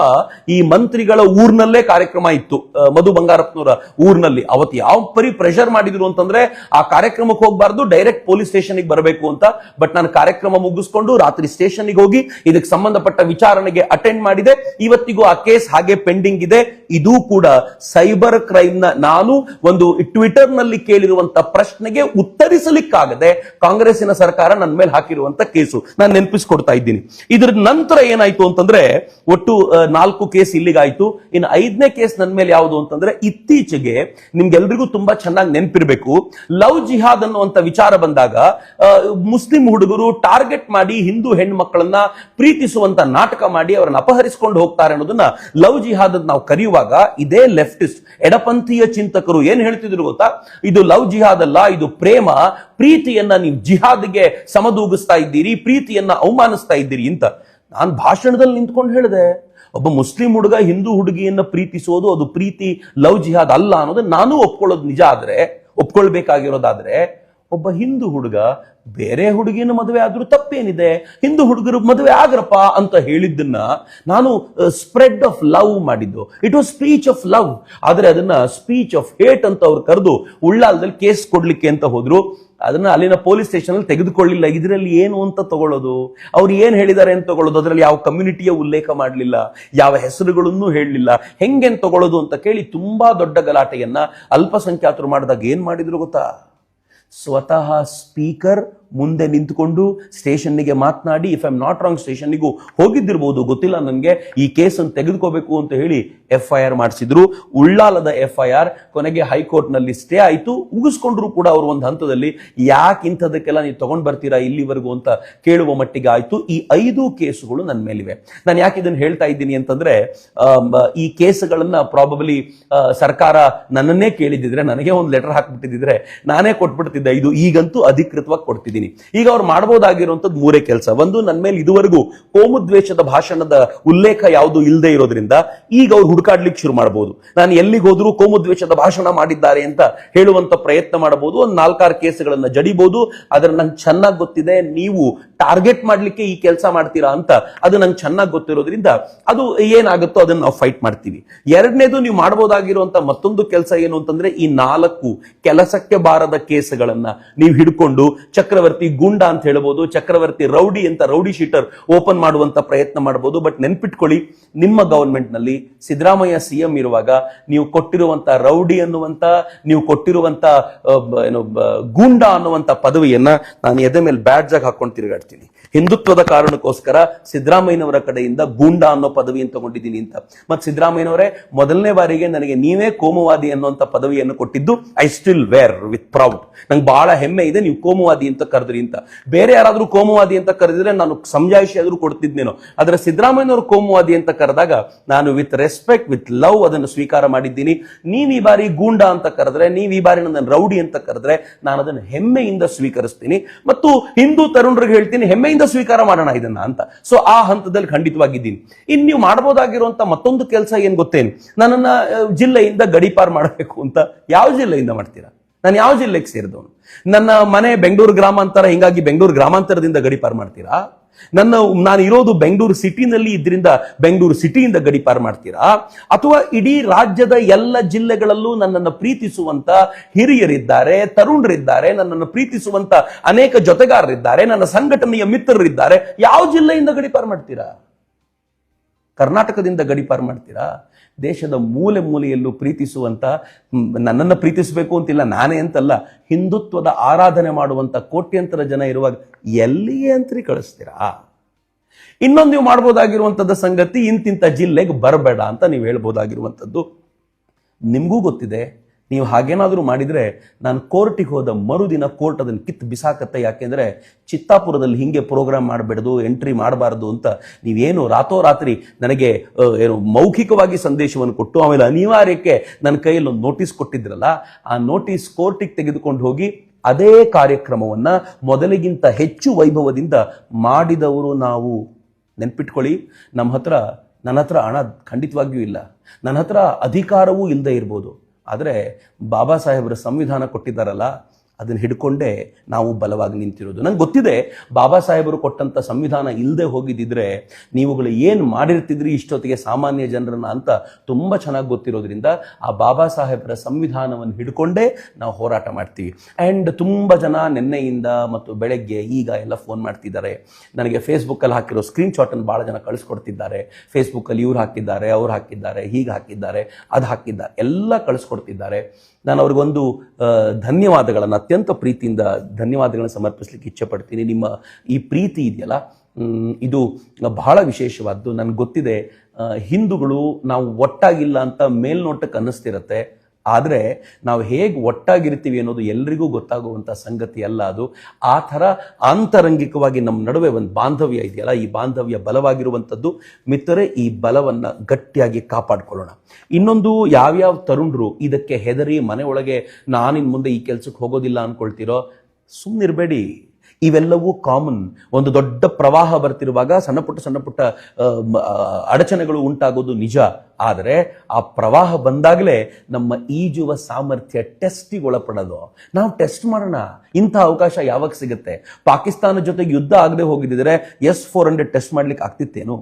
ಈ ಮಂತ್ರಿಗಳ ಊರ್ನಲ್ಲೇ ಕಾರ್ಯಕ್ರಮ ಇತ್ತು, ಮಧು ಬಂಗಾರಪ್ಪನವರ ಊರ್ನಲ್ಲಿ. ಅವತ್ತು ಯಾವ ಪರಿ ಪ್ರೆಷರ್ ಮಾಡಿದ್ರು ಅಂತಂದ್ರೆ ಆ ಕಾರ್ಯಕ್ರಮಕ್ಕೆ ಹೋಗಬಾರ್ದು, ಡೈರೆಕ್ಟ್ ಪೊಲೀಸ್ ಸ್ಟೇಷನ್ಗೆ ಬರಬೇಕು ಅಂತ. ಬಟ್ ನಾನು ಕಾರ್ಯಕ್ರಮ ಮುಗಿಸ್ಕೊಂಡು ರಾತ್ರಿ ಸ್ಟೇಷನ್ಗೆ ಹೋಗಿ ಇದಕ್ಕೆ ಸಂಬಂಧಪಟ್ಟ ವಿಚಾರಣೆಗೆ ಅಟೆಂಡ್ ಮಾಡಿದೆ. ಇವತ್ತಿಗೂ ಆ ಕೇಸ್ ಹಾಗೆ ಪೆಂಡಿಂಗ್ ಇದೆ. ಇದು ಕೂಡ ಸೈಬರ್ ಕ್ರೈಮ್ ನ ನಾನು ಒಂದು ಟ್ವಿಟರ್ ನಲ್ಲಿ ಕೇಳಿರುವಂತ ಪ್ರಶ್ನೆಗೆ ಉತ್ತರಿಸಲಿಕ್ಕಾಗದೆ ಕಾಂಗ್ರೆಸ್ಸಿನ ಸರ್ಕಾರ ನನ್ನ ಮೇಲೆ ಹಾಕಿರುವಂತ ಕೇಸು ನಾನು ನೆನಪಿಸ್ಕೊಡ್ತಾ ಇದ್ದೀನಿ. ಇದರ ನಂತರ ಏನಾಯ್ತು ಅಂತಂದ್ರೆ ಒಟ್ಟು 4 ಕೇಸ್ ಇಲ್ಲಿಗಾಯ್ತು. ಇನ್ನು 5ನೇ ಕೇಸ್ ನನ್ನ ಮೇಲೆ ಯಾವುದು ಅಂತಂದ್ರೆ ಇತ್ತೀಚೆಗೆ ನಿಮ್ಗೆಲ್ರಿಗೂ ತುಂಬಾ ಚೆನ್ನಾಗಿ ನೆನಪಿರ್ಬೇಕು, ಲವ್ ಜಿಹಾದ್ ಅನ್ನುವಂತ ವಿಚಾರ ಬಂದಾಗ ಮುಸ್ಲಿಂ ಹುಡುಗರು ಟಾರ್ಗೆಟ್ ಮಾಡಿ ಹಿಂದೂ ಹೆಣ್ಮಕ್ಕಳನ್ನ ಪ್ರೀತಿಸುವಂತ ನಾಟಕ ಮಾಡಿ ಅವರನ್ನ ಅಪಹರಿಸಿಕೊಂಡು ಹೋಗ್ತಾರೆ ಅನ್ನೋದನ್ನ ಲವ್ ಜಿಹಾದ್ ಅಂತ ನಾವು ಕರೆಯುವಾಗ ಇದೇ ಲೆಫ್ಟಿಸ್ಟ್ ಎಡಪಂಥೀಯ ಚಿಂತಕರು ಏನ್ ಹೇಳ್ತಿದ್ರು ಗೊತ್ತಾ, ಇದು ಲವ್ ಜಿಹಾದ್ ಅಲ್ಲ, ಇದು ಪ್ರೇಮ, ಪ್ರೀತಿಯನ್ನ ನೀವು ಜಿಹಾದ್ಗೆ ಸಮದೂಗಿಸ್ತಾ ಇದ್ದೀರಿ, ಪ್ರೀತಿಯನ್ನ ಅವಮಾನಿಸ್ತಾ ಇದ್ದೀರಿ ಅಂತ. ನಾನು ಭಾಷಣದಲ್ಲಿ ನಿಂತ್ಕೊಂಡು ಹೇಳಿದೆ, ಒಬ್ಬ ಮುಸ್ಲಿಂ ಹುಡುಗ ಹಿಂದೂ ಹುಡುಗಿಯನ್ನ ಪ್ರೀತಿಸೋದು ಅದು ಪ್ರೀತಿ, ಲವ್ ಜಿಹಾದ್ ಅಲ್ಲ ಅನ್ನೋದು ನಾನು ಒಪ್ಕೊಳ್ಳೋದು ನಿಜ. ಆದ್ರೆ ಒಪ್ಕೊಳ್ಬೇಕಾಗಿರೋದಾದ್ರೆ ಒಬ್ಬ ಹಿಂದೂ ಹುಡುಗ ಬೇರೆ ಹುಡುಗಿನ ಮದುವೆ ಆದ್ರೂ ತಪ್ಪೇನಿದೆ, ಹಿಂದೂ ಹುಡುಗರು ಮದುವೆ ಆಗ್ರಪ್ಪ ಅಂತ ಹೇಳಿದ್ದನ್ನ ನಾನು ಸ್ಪ್ರೆಡ್ ಆಫ್ ಲವ್ ಮಾಡಿದ್ದು. It was speech of love. ಆದ್ರೆ ಅದನ್ನ ಸ್ಪೀಚ್ ಆಫ್ ಹೇಟ್ ಅಂತ ಅವ್ರು ಕರೆದು ಉಳ್ಳಾಲದಲ್ಲಿ ಕೇಸ್ ಕೊಡ್ಲಿಕ್ಕೆ ಅಂತ ಹೋದ್ರು. ಅದನ್ನ ಅಲ್ಲಿನ ಪೊಲೀಸ್ ಸ್ಟೇಷನ್ ಅಲ್ಲಿ ತೆಗೆದುಕೊಳ್ಳಿಲ್ಲ. ಇದರಲ್ಲಿ ಏನು ಅಂತ ತಗೊಳ್ಳೋದು, ಅವ್ರು ಏನ್ ಹೇಳಿದ್ದಾರೆ ಅಂತ ತಗೊಳ್ಳೋದು, ಅದರಲ್ಲಿ ಯಾವ ಕಮ್ಯುನಿಟಿಯ ಉಲ್ಲೇಖ ಮಾಡಲಿಲ್ಲ, ಯಾವ ಹೆಸರುಗಳನ್ನು ಹೇಳಲಿಲ್ಲ, ಹೆಂಗೇನ್ ತಗೊಳ್ಳೋದು ಅಂತ ಕೇಳಿ ತುಂಬಾ ದೊಡ್ಡ ಗಲಾಟೆಯನ್ನ ಅಲ್ಪಸಂಖ್ಯಾತರು ಮಾಡಿದಾಗ ಏನ್ ಮಾಡಿದ್ರು ಗೊತ್ತಾ, ಸ್ವತಃ ಸ್ಪೀಕರ್ ಮುಂದೆ ನಿಂತುಕೊಂಡು ಸ್ಟೇಷನ್ನಿಗೆ ಮಾತನಾಡಿ, if I am not wrong ಸ್ಟೇಷನ್ನಿಗೂ ಹೋಗಿದ್ದಿರಬಹುದು, ಗೊತ್ತಿಲ್ಲ ನನಗೆ, ಈ ಕೇಸನ್ನು ತೆಗೆದುಕೋಬೇಕು ಅಂತ ಹೇಳಿ FIR ಮಾಡಿಸಿದ್ರು. ಉಳ್ಳಾಲದ FIR ಕೊನೆಗೆ ಹೈಕೋರ್ಟ್ ನಲ್ಲಿ ಸ್ಟೇ ಆಯಿತು. ಮುಗಿಸ್ಕೊಂಡ್ರು ಕೂಡ ಅವರು ಒಂದು ಹಂತದಲ್ಲಿ ಯಾಕೆ ಇಂಥದಕ್ಕೆಲ್ಲ ನೀವು ತಗೊಂಡ್ ಬರ್ತೀರಾ ಇಲ್ಲಿವರೆಗೂ ಅಂತ ಕೇಳುವ ಮಟ್ಟಿಗೆ ಆಯ್ತು. ಈ 5 ಕೇಸುಗಳು ನನ್ನ ಮೇಲಿವೆ. ನಾನು ಯಾಕೆ ಇದನ್ನು ಹೇಳ್ತಾ ಇದ್ದೀನಿ ಅಂತಂದ್ರೆ ಈ ಕೇಸುಗಳನ್ನ ಪ್ರಾಬಬಲಿ ಸರ್ಕಾರ ನನ್ನನ್ನೇ ಕೇಳಿದಿದ್ರೆ, ನನಗೆ ಒಂದು ಲೆಟರ್ ಹಾಕ್ಬಿಟ್ಟಿದ್ರೆ ನಾನೇ ಕೊಟ್ಬಿಡ್ತಿದ್ದೆ. ಇದು ಈಗಂತೂ ಅಧಿಕೃತವಾಗಿ ಕೊಡ್ತಿದ್ದೀನಿ. ಈಗ ಅವ್ರು ಮಾಡಬಹುದಾಗಿರುವಂತದ್ದು 3 ಕೆಲಸ. ಒಂದು, ನನ್ನ ಮೇಲೆ ಇದುವರೆಗೂ ಕೋಮುದ್ವೇಷದ ಭಾಷಣದ ಉಲ್ಲೇಖ ಯಾವುದು ಇಲ್ಲದೆ ಇರೋದ್ರಿಂದ ಈಗ ಅವ್ರು ಹುಡುಕಾಡ್ಲಿಕ್ಕೆ ಶುರು ಮಾಡಬಹುದು. ನಾನು ಎಲ್ಲಿಗೆ ಹೋದ್ರು ಕೋಮುದ್ವೇಷದ ಭಾಷಣ ಮಾಡಿದ್ದಾರೆ ಅಂತ ಹೇಳುವಂತ ಪ್ರಯತ್ನ ಮಾಡಬಹುದು. ಒಂದು 4-6 ಕೇಸುಗಳನ್ನ ಜಡಿಬಹುದು. ಆದ್ರೆ ನಂಗೆ ಚೆನ್ನಾಗಿ ಗೊತ್ತಿದೆ ನೀವು ಟಾರ್ಗೆಟ್ ಮಾಡ್ಲಿಕ್ಕೆ ಈ ಕೆಲಸ ಮಾಡ್ತೀರಾ ಅಂತ. ಅದು ನಂಗೆ ಚೆನ್ನಾಗಿ ಗೊತ್ತಿರೋದ್ರಿಂದ ಅದು ಏನಾಗುತ್ತೋ ಅದನ್ನ ನಾವು ಫೈಟ್ ಮಾಡ್ತೀವಿ. ಎರಡನೇದು, ನೀವು ಮಾಡಬಹುದಾಗಿರುವಂತ ಮತ್ತೊಂದು ಕೆಲಸ ಏನು ಅಂತಂದ್ರೆ ಈ 4 ಕೆಲಸಕ್ಕೆ ಬಾರದ ಕೇಸುಗಳನ್ನ ನೀವು ಹಿಡ್ಕೊಂಡು ಚಕ್ರವರ್ತಿ ಗೂಂಡಾ ಅಂತ ಹೇಳಬಹುದು, ಚಕ್ರವರ್ತಿ ರೌಡಿ ಅಂತ ರೌಡಿ ಶೀಟರ್ ಓಪನ್ ಮಾಡುವಂತ ಪ್ರಯತ್ನ ಮಾಡಬಹುದು. ಬಟ್ ನೆನ್ಪಿಟ್ಕೊಳ್ಳಿ, ನಿಮ್ಮ ಗವರ್ಮೆಂಟ್ ನಲ್ಲಿ ಸಿದ್ದರಾಮಯ್ಯ CM ಇರುವಾಗ ನೀವು ಕೊಟ್ಟಿರುವಂತ ರೌಡಿ ಅನ್ನುವಂತ, ನೀವು ಕೊಟ್ಟಿರುವಂತ ಗೂಂಡಾ ಅನ್ನುವಂತ ಪದವಿಯನ್ನ ನಾನು ಎದೆ ಮೇಲೆ ಬ್ಯಾಡ್ಜ್ ಆಗಿ ಹಾಕೊಂಡು ತಿರುಗಾಡ್ತೀನಿ. ಹಿಂದುತ್ವದ ಕಾರಣಕ್ಕೋಸ್ಕರ ಸಿದ್ದರಾಮಯ್ಯನವರ ಕಡೆಯಿಂದ ಗೂಂಡಾ ಅನ್ನೋ ಪದವಿಯನ್ನು ತಗೊಂಡಿದ್ದೀನಿ ಅಂತ. ಮತ್ತೆ ಸಿದ್ದರಾಮಯ್ಯನವರೇ ಮೊದಲನೇ ಬಾರಿಗೆ ನನಗೆ ನೀವೇ ಕೋಮುವಾದಿ ಅನ್ನುವಂತ ಪದವಿಯನ್ನು ಕೊಟ್ಟಿದ್ದು I still wear with proud. ನಂಗೆ ಬಹಳ ಹೆಮ್ಮೆ ಇದೆ ನೀವು ಕೋಮುವಾದಿ ಅಂತ ಕರೆದ್ರಿ ಅಂತ. ಬೇರೆ ಯಾರಾದ್ರೂ ಕೋಮುವಾದಿ ಅಂತ ಕರೆದಿದ್ರೆ ನಾನು ಸಮಜಾಯಿಷಿ ಆದ್ರೂ ಕೊಡ್ತಿದ್ನೇನೋ. ಆದ್ರೆ ಸಿದ್ದರಾಮಯ್ಯನವರು ಕೋಮುವಾದಿ ಅಂತ ಕರೆದಾಗ ನಾನು ವಿತ್ ರೆಸ್ಪೆಕ್ಟ್, ವಿತ್ ಲವ್ ಅದನ್ನು ಸ್ವೀಕಾರ ಮಾಡಿದ್ದೀನಿ. ನೀವು ಈ ಬಾರಿ ಗೂಂಡಾ ಅಂತ ಕರೆದ್ರೆ, ನೀವು ಈ ಬಾರಿ ನನ್ನ ರೌಡಿ ಅಂತ ಕರೆದ್ರೆ ನಾನು ಅದನ್ನು ಹೆಮ್ಮೆಯಿಂದ ಸ್ವೀಕರಿಸ್ತೀನಿ. ಮತ್ತು ಹಿಂದೂ ತರುಣರಿಗೆ ಹೇಳ್ತೀನಿ, ಹೆಮ್ಮೆಯಿಂದ ಸ್ವೀಕಾರ ಮಾಡೋಣ ಇದನ್ನ ಅಂತ. ಸೊ ಆ ಹಂತದಲ್ಲಿ ಖಂಡಿತವಾಗಿದ್ದೀನಿ. ಇನ್ನು ನೀವು ಮಾಡಬಹುದಾಗಿರುವಂತ ಮತ್ತೊಂದು ಕೆಲಸ ಏನ್ ಗೊತ್ತೇನು, ನನ್ನನ್ನ ಜಿಲ್ಲೆಯಿಂದ ಗಡೀಪಾರ್ ಮಾಡಬೇಕು ಅಂತ. ಯಾವ ಜಿಲ್ಲೆಯಿಂದ ಮಾಡ್ತೀರಾ? ನಾನು ಯಾವ ಜಿಲ್ಲೆಗೆ ಸೇರಿದವನು? ನನ್ನ ಮನೆ ಬೆಂಗಳೂರು ಗ್ರಾಮಾಂತರ, ಹಿಂಗಾಗಿ ಬೆಂಗಳೂರು ಗ್ರಾಮಾಂತರದಿಂದ ಗಡೀಪಾರ್ ಮಾಡ್ತೀರಾ? ನಾನು ಇರೋದು ಬೆಂಗಳೂರು ಸಿಟಿನಲ್ಲಿ ಇದ್ರಿಂದ ಬೆಂಗಳೂರು ಸಿಟಿಯಿಂದ ಗಡೀಪಾರ್ ಮಾಡ್ತೀರಾ? ಅಥವಾ ಇಡೀ ರಾಜ್ಯದ ಎಲ್ಲ ಜಿಲ್ಲೆಗಳಲ್ಲೂ ನನ್ನನ್ನು ಪ್ರೀತಿಸುವಂತ ಹಿರಿಯರಿದ್ದಾರೆ, ತರುಣರಿದ್ದಾರೆ, ನನ್ನನ್ನು ಪ್ರೀತಿಸುವಂತ ಅನೇಕ ಜೊತೆಗಾರರಿದ್ದಾರೆ, ನನ್ನ ಸಂಘಟನೆಯ ಮಿತ್ರರಿದ್ದಾರೆ. ಯಾವ ಜಿಲ್ಲೆಯಿಂದ ಗಡೀಪಾರ್ ಮಾಡ್ತೀರಾ? ಕರ್ನಾಟಕದಿಂದ ಗಡೀಪಾರ್ ಮಾಡ್ತೀರಾ? ದೇಶದ ಮೂಲೆ ಮೂಲೆಯಲ್ಲೂ ಪ್ರೀತಿಸುವಂತ, ನನ್ನನ್ನು ಪ್ರೀತಿಸಬೇಕು ಅಂತಿಲ್ಲ, ನಾನೇ ಅಂತಲ್ಲ, ಹಿಂದುತ್ವದ ಆರಾಧನೆ ಮಾಡುವಂತ ಕೋಟ್ಯಂತರ ಜನ ಇರುವಾಗ ಎಲ್ಲಿಗೆ ಅಂತ್ರಿ ಕಳಿಸ್ತೀರಾ? ಇನ್ನೊಂದು ನೀವು ಮಾಡಬಹುದಾಗಿರುವಂತದ್ದು ಸಂಗತಿ, ಇಂತಿಂತ ಜಿಲ್ಲೆಗೆ ಬರಬೇಡ ಅಂತ ನೀವು ಹೇಳ್ಬೋದಾಗಿರುವಂಥದ್ದು. ನಿಮಗೂ ಗೊತ್ತಿದೆ, ನೀವು ಹಾಗೇನಾದ್ರೂ ಮಾಡಿದ್ರೆ ನಾನು ಕೋರ್ಟಿಗೆ ಹೋದ ಮರುದಿನ ಕೋರ್ಟ್ ಅದನ್ನು ಕಿತ್ತು ಬಿಸಾಕತ್ತೆ. ಯಾಕೆಂದ್ರೆ ಚಿತ್ತಾಪುರದಲ್ಲಿ ಹಿಂಗೆ ಪ್ರೋಗ್ರಾಮ್ ಮಾಡಬೇಡದು, ಎಂಟ್ರಿ ಮಾಡಬಾರ್ದು ಅಂತ ನೀವೇನು ರಾತ್ರೋರಾತ್ರಿ ನನಗೆ ಏನು ಮೌಖಿಕವಾಗಿ ಸಂದೇಶವನ್ನು ಕೊಟ್ಟು ಆಮೇಲೆ ಅನಿವಾರ್ಯಕ್ಕೆ ನನ್ನ ಕೈಯಲ್ಲಿ ಒಂದು ನೋಟಿಸ್ ಕೊಟ್ಟಿದ್ರಲ್ಲ, ಆ ನೋಟಿಸ್ ಕೋರ್ಟಿಗೆ ತೆಗೆದುಕೊಂಡು ಹೋಗಿ ಅದೇ ಕಾರ್ಯಕ್ರಮವನ್ನ ಮೊದಲಿಗಿಂತ ಹೆಚ್ಚು ವೈಭವದಿಂದ ಮಾಡಿದವರು ನಾವು. ನೆನ್ಪಿಟ್ಕೊಳ್ಳಿ, ನನ್ನ ಹತ್ರ ಹಣ ಖಂಡಿತವಾಗಿಯೂ ಇಲ್ಲ, ನನ್ನ ಹತ್ರ ಅಧಿಕಾರವೂ ಇಲ್ಲದೆ ಇರ್ಬೋದು. ಆದರೆ ಬಾಬಾ ಸಾಹೇಬರ ಸಂವಿಧಾನ ಕೊಟ್ಟಿದ್ದಾರಲ್ಲ, ಅದನ್ನು ಹಿಡ್ಕೊಂಡೇ ನಾವು ಬಲವಾಗಿ ನಿಂತಿರೋದು. ನಂಗೆ ಗೊತ್ತಿದೆ, ಬಾಬಾ ಸಾಹೇಬರು ಕೊಟ್ಟಂಥ ಸಂವಿಧಾನ ಇಲ್ಲದೆ ಹೋಗಿದ್ದಿದ್ರೆ ನೀವುಗಳು ಏನು ಮಾಡಿರ್ತಿದ್ರಿ ಇಷ್ಟೊತ್ತಿಗೆ ಸಾಮಾನ್ಯ ಜನರನ್ನ ಅಂತ ತುಂಬ ಚೆನ್ನಾಗಿ ಗೊತ್ತಿರೋದ್ರಿಂದ ಆ ಬಾಬಾ ಸಾಹೇಬರ ಸಂವಿಧಾನವನ್ನು ಹಿಡ್ಕೊಂಡೇ ನಾವು ಹೋರಾಟ ಮಾಡ್ತೀವಿ. ಆ್ಯಂಡ್ ತುಂಬ ಜನ ನಿನ್ನೆಯಿಂದ ಮತ್ತು ಬೆಳಗ್ಗೆ ಈಗ ಎಲ್ಲ ಫೋನ್ ಮಾಡ್ತಿದ್ದಾರೆ. ನನಗೆ ಫೇಸ್ಬುಕ್ಕಲ್ಲಿ ಹಾಕಿರೋ ಸ್ಕ್ರೀನ್ಶಾಟನ್ನು ಭಾಳ ಜನ ಕಳಿಸ್ಕೊಡ್ತಿದ್ದಾರೆ. ಫೇಸ್ಬುಕ್ಕಲ್ಲಿ ಇವ್ರು ಹಾಕಿದ್ದಾರೆ, ಅವ್ರು ಹಾಕಿದ್ದಾರೆ, ಹೀಗೆ ಹಾಕಿದ್ದಾರೆ, ಅದು ಹಾಕಿದ್ದಾರೆ, ಎಲ್ಲ ಕಳಿಸ್ಕೊಡ್ತಿದ್ದಾರೆ. ನಾನು ಅವ್ರಿಗೊಂದು ಧನ್ಯವಾದಗಳನ್ನು, ಅತ್ಯಂತ ಪ್ರೀತಿಯಿಂದ ಧನ್ಯವಾದಗಳನ್ನು ಸಮರ್ಪಿಸ್ಲಿಕ್ಕೆ ಇಚ್ಛೆ ಪಡ್ತೀನಿ. ನಿಮ್ಮ ಈ ಪ್ರೀತಿ ಇದೆಯಲ್ಲ, ಇದು ಬಹಳ ವಿಶೇಷವಾದ್ದು. ನನಗೆ ಗೊತ್ತಿದೆ, ಹಿಂದೂಗಳು ನಾವು ಒಟ್ಟಾಗಿಲ್ಲ ಅಂತ ಮೇಲ್ನೋಟಕ್ಕೆ ಅನ್ನಿಸ್ತಿರತ್ತೆ, ಆದರೆ ನಾವು ಹೇಗೆ ಒಟ್ಟಾಗಿರ್ತೀವಿ ಅನ್ನೋದು ಎಲ್ರಿಗೂ ಗೊತ್ತಾಗುವಂಥ ಸಂಗತಿ ಅಲ್ಲ ಅದು. ಆ ಥರ ಆಂತರಂಗಿಕವಾಗಿ ನಮ್ಮ ನಡುವೆ ಒಂದು ಬಾಂಧವ್ಯ ಇದೆಯಲ್ಲ, ಈ ಬಾಂಧವ್ಯ ಬಲವಾಗಿರುವಂಥದ್ದು. ಮಿತ್ರರೇ, ಈ ಬಲವನ್ನು ಗಟ್ಟಿಯಾಗಿ ಕಾಪಾಡ್ಕೊಳ್ಳೋಣ. ಇನ್ನೊಂದು, ಯಾವ್ಯಾವ ತರುಣರು ಇದಕ್ಕೆ ಹೆದರಿ ಮನೆ ಒಳಗೆ ನಾನಿನ್ ಮುಂದೆ ಈ ಕೆಲಸಕ್ಕೆ ಹೋಗೋದಿಲ್ಲ ಅನ್ಕೊಳ್ತಿರೋ, ಸುಮ್ಮನಿರಬೇಡಿ. ಇವೆಲ್ಲವೂ ಕಾಮನ್. ಒಂದು ದೊಡ್ಡ ಪ್ರವಾಹ ಬರ್ತಿರುವಾಗ ಸಣ್ಣ ಪುಟ್ಟ ಅಡಚಣೆಗಳು ಉಂಟಾಗೋದು ನಿಜ. ಆದರೆ ಆ ಪ್ರವಾಹ ಬಂದಾಗಲೇ ನಮ್ಮ ಈಜುವ ಸಾಮರ್ಥ್ಯ ಟೆಸ್ಟಿಗೆ ಒಳಪಡೋದು. ನಾವು ಟೆಸ್ಟ್ ಮಾಡೋಣ. ಇಂಥ ಅವಕಾಶ ಯಾವಾಗ ಸಿಗುತ್ತೆ? ಪಾಕಿಸ್ತಾನ ಜೊತೆಗೆ ಯುದ್ಧ ಆಗದೆ ಹೋಗಿದ್ದರೆ S-400 ಟೆಸ್ಟ್ ಮಾಡ್ಲಿಕ್ಕೆ ಆಗ್ತಿತ್ತೇನು?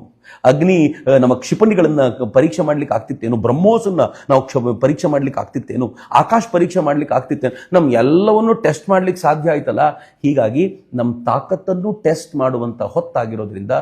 ಅಗ್ನಿ ನಮ್ಮ ಕ್ಷಿಪಣಿಗಳನ್ನ ಪರೀಕ್ಷೆ ಮಾಡ್ಲಿಕ್ಕೆ ಆಗ್ತಿತ್ತೇನು? ಬ್ರಹ್ಮೋಸನ್ನ ನಾವು ಪರೀಕ್ಷೆ ಮಾಡ್ಲಿಕ್ಕೆ ಆಗ್ತಿತ್ತೇನು? ಆಕಾಶ್ ಪರೀಕ್ಷೆ ಮಾಡ್ಲಿಕ್ಕೆ ಆಗ್ತಿತ್ತೇನು? ನಮ್ ಎಲ್ಲವನ್ನೂ ಟೆಸ್ಟ್ ಮಾಡ್ಲಿಕ್ಕೆ ಸಾಧ್ಯ ಆಯ್ತಲ್ಲ. ಹೀಗಾಗಿ ನಮ್ಮ ತಾಕತ್ತನ್ನು ಟೆಸ್ಟ್ ಮಾಡುವಂತ ಹೊತ್ತಾಗಿರೋದ್ರಿಂದ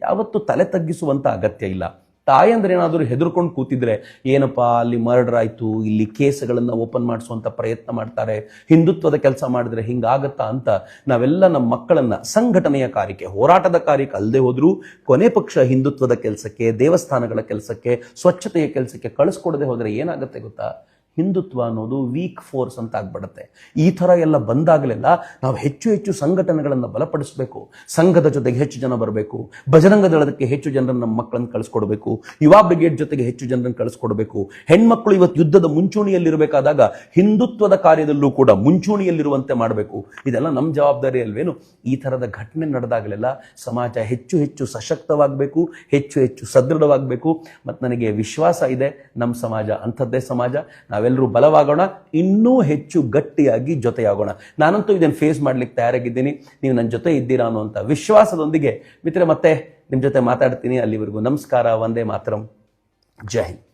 ಯಾವತ್ತೂ ತಲೆ ತಗ್ಗಿಸುವಂತ ಅಗತ್ಯ ಇಲ್ಲ. ತಾಯಂದ್ರೇನಾದರೂ ಹೆದರ್ಕೊಂಡು ಕೂತಿದ್ರೆ, ಏನಪ್ಪ ಅಲ್ಲಿ ಮರ್ಡರ್ ಆಯ್ತು, ಇಲ್ಲಿ ಕೇಸ್ಗಳನ್ನು ಓಪನ್ ಮಾಡಿಸುವಂತ ಪ್ರಯತ್ನ ಮಾಡ್ತಾರೆ, ಹಿಂದುತ್ವದ ಕೆಲಸ ಮಾಡಿದ್ರೆ ಹಿಂಗಾಗತ್ತಾ ಅಂತ ನಾವೆಲ್ಲ ನಮ್ಮ ಮಕ್ಕಳನ್ನ ಸಂಘಟನೆಯ ಕಾರ್ಯಕ್ಕೆ, ಹೋರಾಟದ ಕಾರ್ಯಕ್ಕೆ ಅಲ್ಲದೆ ಹೋದ್ರೂ ಕೊನೆ ಪಕ್ಷ ಹಿಂದುತ್ವದ ಕೆಲಸಕ್ಕೆ, ದೇವಸ್ಥಾನಗಳ ಕೆಲಸಕ್ಕೆ, ಸ್ವಚ್ಛತೆಯ ಕೆಲಸಕ್ಕೆ ಕಳಿಸ್ಕೊಡದೆ ಹೋದ್ರೆ ಏನಾಗುತ್ತೆ ಗೊತ್ತಾ? ಹಿಂದುತ್ವ ಅನ್ನೋದು ವೀಕ್ ಫೋರ್ಸ್ ಅಂತ ಆಗ್ಬಿಡುತ್ತೆ. ಈ ಥರ ಎಲ್ಲ ಬಂದಾಗಲೆಲ್ಲ ನಾವು ಹೆಚ್ಚು ಹೆಚ್ಚು ಸಂಘಟನೆಗಳನ್ನು ಬಲಪಡಿಸಬೇಕು. ಸಂಘದ ಜೊತೆಗೆ ಹೆಚ್ಚು ಜನ ಬರಬೇಕು. ಬಜರಂಗ ದಳದಕ್ಕೆ ಹೆಚ್ಚು ಜನರನ್ನು ನಮ್ಮ ಮಕ್ಕಳನ್ನು ಕಳಿಸ್ಕೊಡ್ಬೇಕು. ಯುವ ಬ್ರಿಗೇಡ್ ಜೊತೆಗೆ ಹೆಚ್ಚು ಜನರನ್ನು ಕಳಿಸ್ಕೊಡ್ಬೇಕು. ಹೆಣ್ಮಕ್ಳು ಇವತ್ತು ಯುದ್ಧದ ಮುಂಚೂಣಿಯಲ್ಲಿರಬೇಕಾದಾಗ ಹಿಂದುತ್ವದ ಕಾರ್ಯದಲ್ಲೂ ಕೂಡ ಮುಂಚೂಣಿಯಲ್ಲಿರುವಂತೆ ಮಾಡಬೇಕು. ಇದೆಲ್ಲ ನಮ್ಮ ಜವಾಬ್ದಾರಿ ಅಲ್ವೇನು? ಈ ಥರದ ಘಟನೆ ನಡೆದಾಗಲೆಲ್ಲ ಸಮಾಜ ಹೆಚ್ಚು ಹೆಚ್ಚು ಸಶಕ್ತವಾಗಬೇಕು, ಹೆಚ್ಚು ಹೆಚ್ಚು ಸದೃಢವಾಗಬೇಕು. ಮತ್ತು ನನಗೆ ವಿಶ್ವಾಸ ಇದೆ, ನಮ್ಮ ಸಮಾಜ ಅಂಥದ್ದೇ ಸಮಾಜ. ನಾವೆಲ್ಲರೂ ಬಲವಾಗೋಣ, ಇನ್ನೂ ಹೆಚ್ಚು ಗಟ್ಟಿಯಾಗಿ ಜೊತೆಯಾಗೋಣ. ನಾನಂತೂ ಇದನ್ನು ಫೇಸ್ ಮಾಡ್ಲಿಕ್ಕೆ ತಯಾರಾಗಿದ್ದೀನಿ. ನೀವು ನನ್ನ ಜೊತೆ ಇದ್ದೀರಾ ಅನ್ನುವಂಥ ವಿಶ್ವಾಸದೊಂದಿಗೆ ಮಿತ್ರ ಮತ್ತೆ ನಿಮ್ಮ ಜೊತೆ ಮಾತಾಡ್ತೀನಿ. ಅಲ್ಲಿವರೆಗೂ ನಮಸ್ಕಾರ. ವಂದೇ ಮಾತರಂ. ಜೈ ಹಿಂದ್.